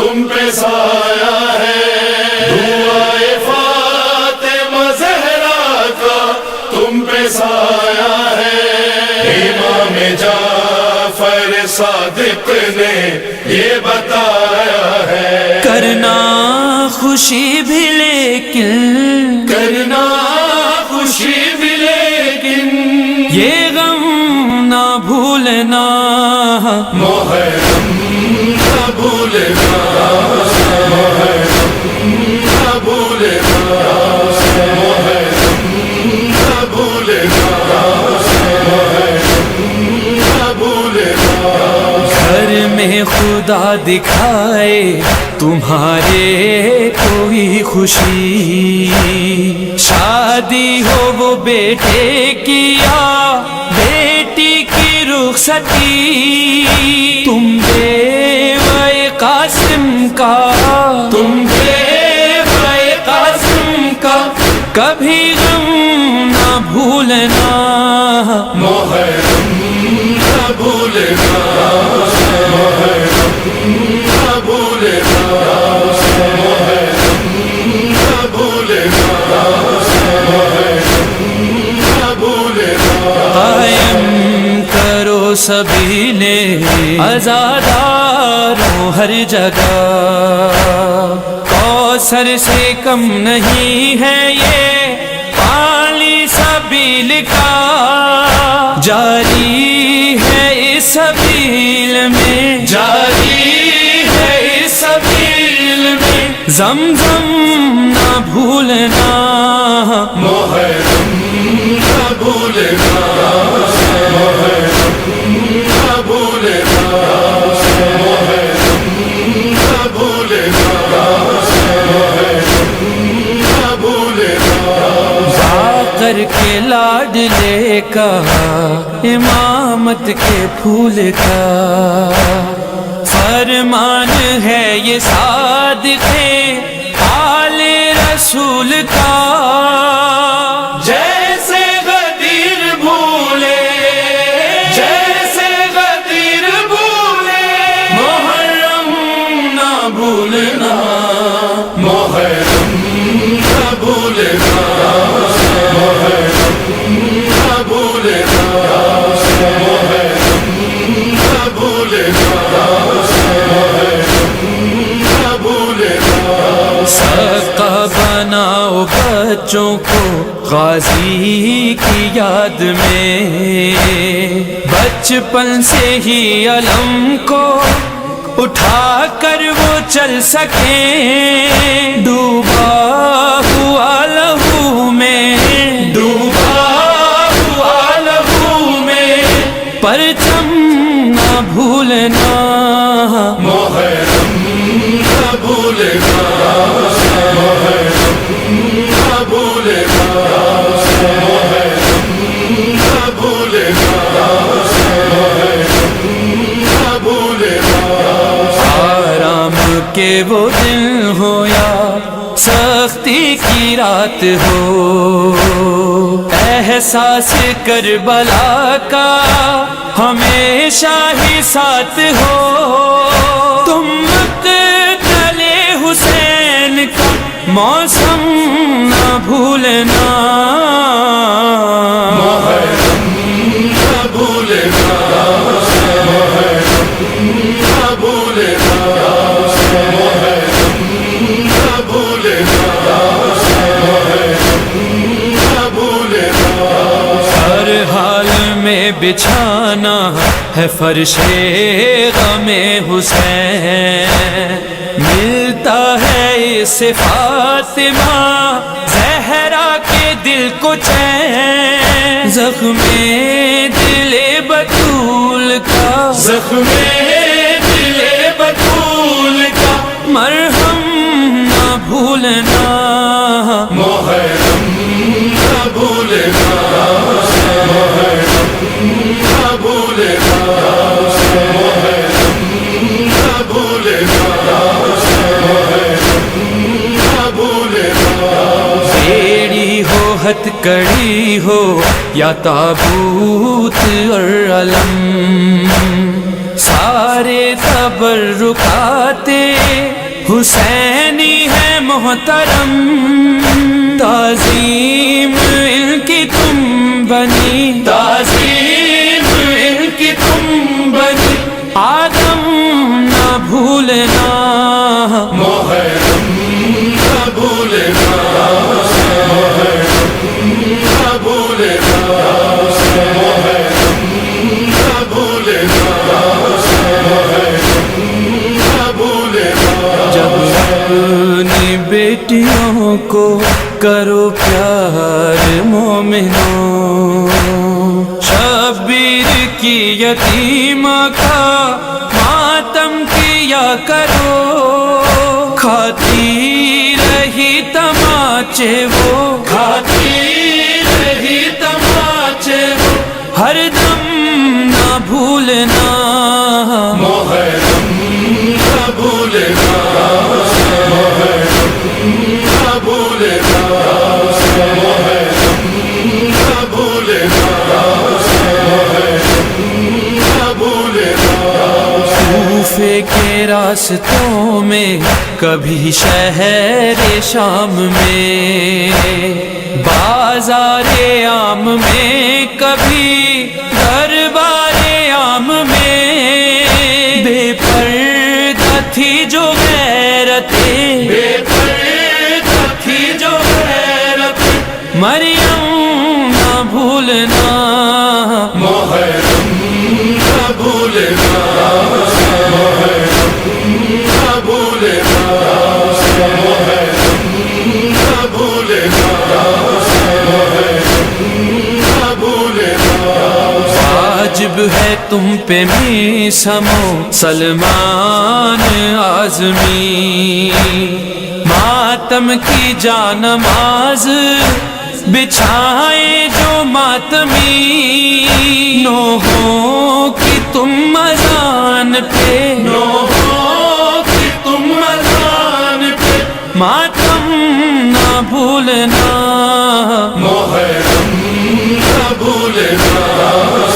تم پہ سایہ ہے، دعائے فاطمہ زہرا کا تم پہ سایہ ہے، امام جعفر صادق نے یہ بتایا ہے، کرنا خوشی بھی لیکن، کرنا خوشی بھی لیکن، یہ غم نہ بھولنا، محرم نہ بھولنا، محرم نہ بھولنا، محرم نہ بھولنا، محرم نہ بھولنا، گھر میں خدا دکھائے تمہارے کوئی خوشی، شادی ہو وہ بیٹے کی یا بیٹی کی رخصتی، تم بیوہ قاسم کا، تم بیوہ قاسم کا کبھی غم نہ بھولنا، محرم نہ بھولنا، محرم نہ بھولنا، محرم نہ بھولنا، محرم نہ بھولنا، قائم کرو سبیل عزاداروں ہر جگہ، کوثر سے کم نہیں ہے یہ پانی سبیل کا، جاری ہے اس سبیل میں، جاری ہے اس سبیل میں، زمزم نہ بھولنا، محرم نہ بھولنا، محرم نہ بھولنا، محرم نہ بھولنا، محرم نہ بھولنا، کر کے لاڈلے کا امامت کے پھول کا فرمان ہے یہ صادق آل رسول کا، جیسے غدیر بھولے، جیسے غدیر بھولے، محرم نہ بھولنا، محرم نہ بھولنا، محرم نہ بھولنا، محرم نہ بھولنا، محرم نہ بھولنا، صدقہ بناؤ بچوں کو غازی کی یاد میں، بچپن سے ہی علم کو اٹھا کر وہ چل سکیں، ڈوبا ہوا لہو میں، ڈوبا ہوا لہو میں، پرچم نہ بھولنا، محرم نہ بھولنا، محرم نہ بھولنا، محرم نہ بھولنا، محرم نہ بھولنا، آرام کے وہ دن ہو یا سختی کی رات ہو، احساس کربلا کا ہمیشہ ہی ساتھ ہو، تم مقتل حسین کا موسم نہ بھولنا، محرم نہ بھولنا، محرم نہ بھولنا، محرم نہ بھولنا، محرم نہ بھولنا، ہر حال میں بچھانا ہے فرش غم حسین، ملتا ہے اس فاطمہ زہرا کے دل کو چین، زخم دل بطول کا، زخم دل بطول کا، مرہم نہ بھولنا، محرم نہ بھولنا، محرم نہ بھولنا، محرم نہ بھولنا، محرم نہ بھولنا، بیڑی ہو ہتھ کڑی ہو یا تابوت اور علم، سارے تبرکات محترم تعظیم ان کی تم بنی تعظیم ان کی تم بنی آدم نہ بھولنا محرم نہ بھولنا نہ بھولنا نہ بھولنا نہ بھولنا جب اپنی بیٹیوں کو کرو پیار مومنوں شبیر کی یتیمہ کا ماتم کیا کرو کھاتی رہی تماچے وہ کھاتی رہی تماچے وہ ہر دم نہ بھولنا محرم نہ بھولنا نہ بھولنا نہ بھولنا نہ بھولنا کوفے کے راستوں میں کبھی شہر شام میں بازار عام میں کبھی دربار عام میں بے پردہ تھی جو غیرتیں بے پردہ تھی جو غیرتیں مریم نہ بھولنا محرم نہ بھولنا نہ بھولنا نہ بھولنا نہ بھولنا واجب ہے تم پہ میثم و سلمان اعظمی ماتم کی جانماز بچھائے جو ماتمی نوحوں کی تم اذان پہ نوحوں کی تم اذان پہ ماتم نہ بھولنا محرم نہ بھولنا